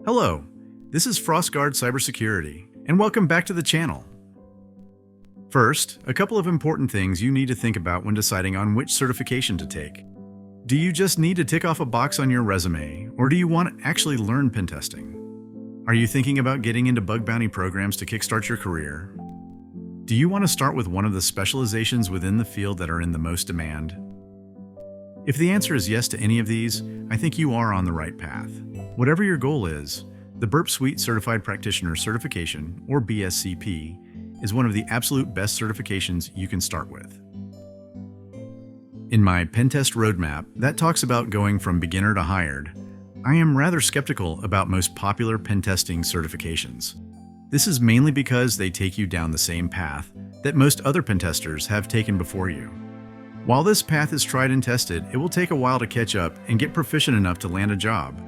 Hello, this is FrostGuard Cybersecurity, and welcome back to the channel. First, a couple of important things you need to think about when deciding on which certification to take. Do you just need to tick off a box on your resume, or do you want to actually learn pen testing? Are you thinking about getting into bug bounty programs to kickstart your career? Do you want to start with one of the specializations within the field that are in the most demand? If the answer is yes to any of these, I think you are on the right path. Whatever your goal is, the Burp Suite Certified Practitioner Certification, or BSCP, is one of the absolute best certifications you can start with. In my Pentest roadmap that talks about going from beginner to hired, I am rather skeptical about most popular pen testing certifications. This is mainly because they take you down the same path that most other pen testers have taken before you. While this path is tried and tested, it will take a while to catch up and get proficient enough to land a job.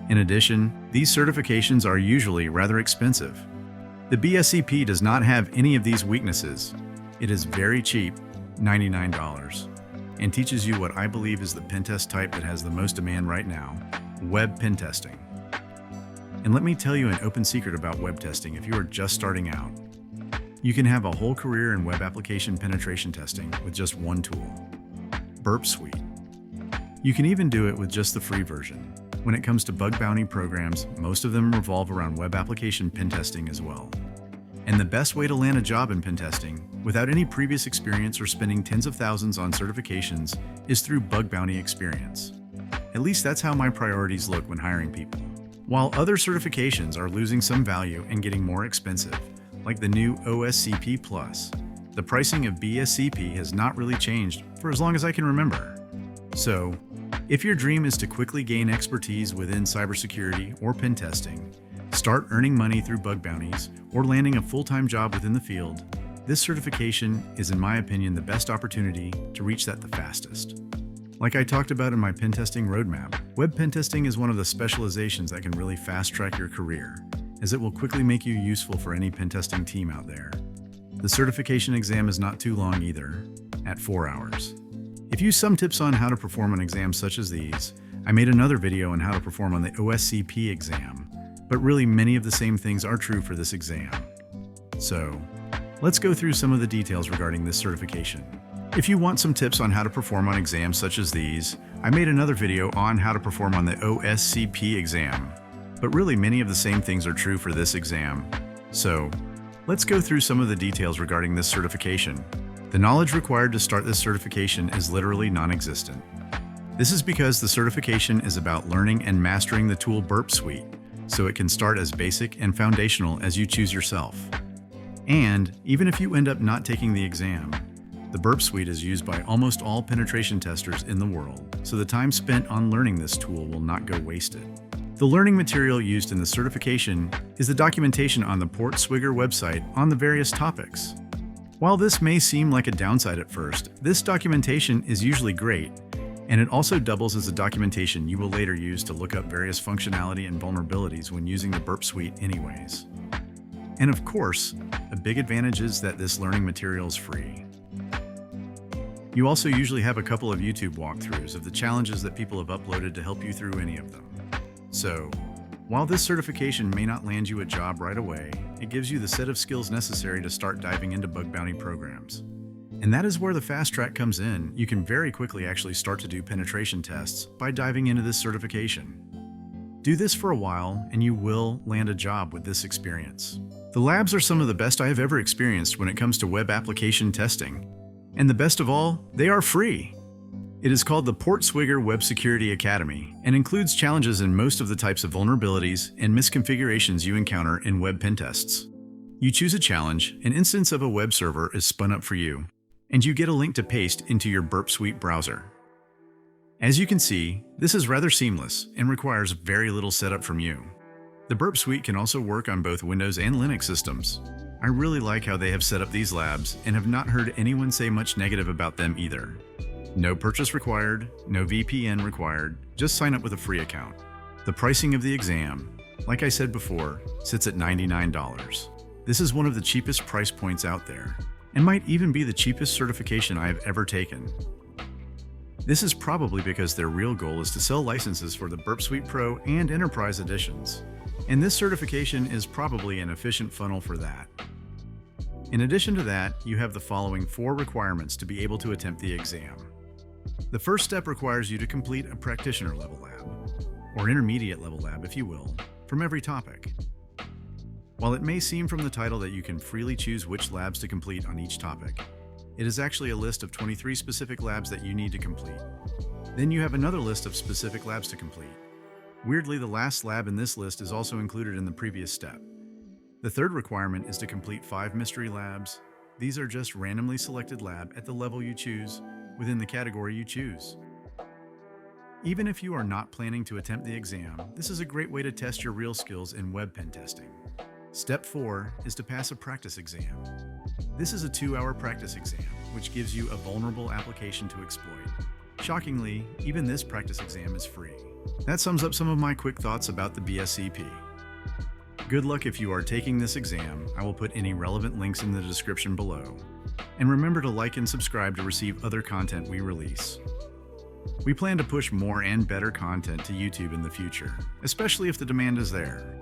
In addition, these certifications are usually rather expensive. The BSCP does not have any of these weaknesses. It is very cheap, $99, and teaches you what I believe is the pen test type that has the most demand right now, web pen testing. And let me tell you an open secret about web testing if you are just starting out. You can have a whole career in web application penetration testing with just one tool, Burp Suite. You can even do it with just the free version. When it comes to bug bounty programs, most of them revolve around web application pen testing as well. And the best way to land a job in pen testing, without any previous experience or spending tens of thousands on certifications, is through bug bounty experience. At least that's how my priorities look when hiring people. While other certifications are losing some value and getting more expensive, like the new OSCP Plus, the pricing of BSCP has not really changed for as long as I can remember. So, if your dream is to quickly gain expertise within cybersecurity or pen testing, start earning money through bug bounties, or landing a full-time job within the field, this certification is, in my opinion, the best opportunity to reach that the fastest. Like I talked about in my pen testing roadmap, web pen testing is one of the specializations that can really fast-track your career, as it will quickly make you useful for any pen testing team out there. The certification exam is not too long either, at 4 hours. If you use some tips on how to perform an exam such as these, I made another video on how to perform on the OSCP exam, but really many of the same things are true for this exam. So, let's go through some of the details regarding this certification. If you want some tips on how to perform on exams such as these, I made another video on how to perform on the OSCP exam, but really many of the same things are true for this exam. So, let's go through some of the details regarding this certification. The knowledge required to start this certification is literally non-existent. This is because the certification is about learning and mastering the tool Burp Suite, so it can start as basic and foundational as you choose yourself. And even if you end up not taking the exam, the Burp Suite is used by almost all penetration testers in the world, so the time spent on learning this tool will not go wasted. The learning material used in the certification is the documentation on the PortSwigger website on the various topics. While this may seem like a downside at first, this documentation is usually great, and it also doubles as a documentation you will later use to look up various functionality and vulnerabilities when using the Burp Suite anyways. And of course, a big advantage is that this learning material is free. You also usually have a couple of YouTube walkthroughs of the challenges that people have uploaded to help you through any of them. So, while this certification may not land you a job right away, it gives you the set of skills necessary to start diving into bug bounty programs. And that is where the fast track comes in. You can very quickly actually start to do penetration tests by diving into this certification. Do this for a while and you will land a job with this experience. The labs are some of the best I have ever experienced when it comes to web application testing. And the best of all, they are free. It is called the PortSwigger Web Security Academy and includes challenges in most of the types of vulnerabilities and misconfigurations you encounter in web pen tests. You choose a challenge, an instance of a web server is spun up for you, and you get a link to paste into your Burp Suite browser. As you can see, this is rather seamless and requires very little setup from you. The Burp Suite can also work on both Windows and Linux systems. I really like how they have set up these labs and have not heard anyone say much negative about them either. No purchase required, no VPN required, just sign up with a free account. The pricing of the exam, like I said before, sits at $99. This is one of the cheapest price points out there, and might even be the cheapest certification I have ever taken. This is probably because their real goal is to sell licenses for the Burp Suite Pro and Enterprise editions. And this certification is probably an efficient funnel for that. In addition to that, you have the following 4 requirements to be able to attempt the exam. The first step requires you to complete a practitioner level lab, or intermediate level lab if you will, from every topic. While it may seem from the title that you can freely choose which labs to complete on each topic, it is actually a list of 23 specific labs that you need to complete. Then you have another list of specific labs to complete. Weirdly, the last lab in this list is also included in the previous step. The third requirement is to complete 5 mystery labs. These are just randomly selected lab at the level you choose, within the category you choose. Even if you are not planning to attempt the exam, this is a great way to test your real skills in web pen testing. Step 4 is to pass a practice exam. This is a 2-hour practice exam, which gives you a vulnerable application to exploit. Shockingly, even this practice exam is free. That sums up some of my quick thoughts about the BSCP. Good luck if you are taking this exam. I will put any relevant links in the description below. And remember to like and subscribe to receive other content we release. We plan to push more and better content to YouTube in the future, especially if the demand is there.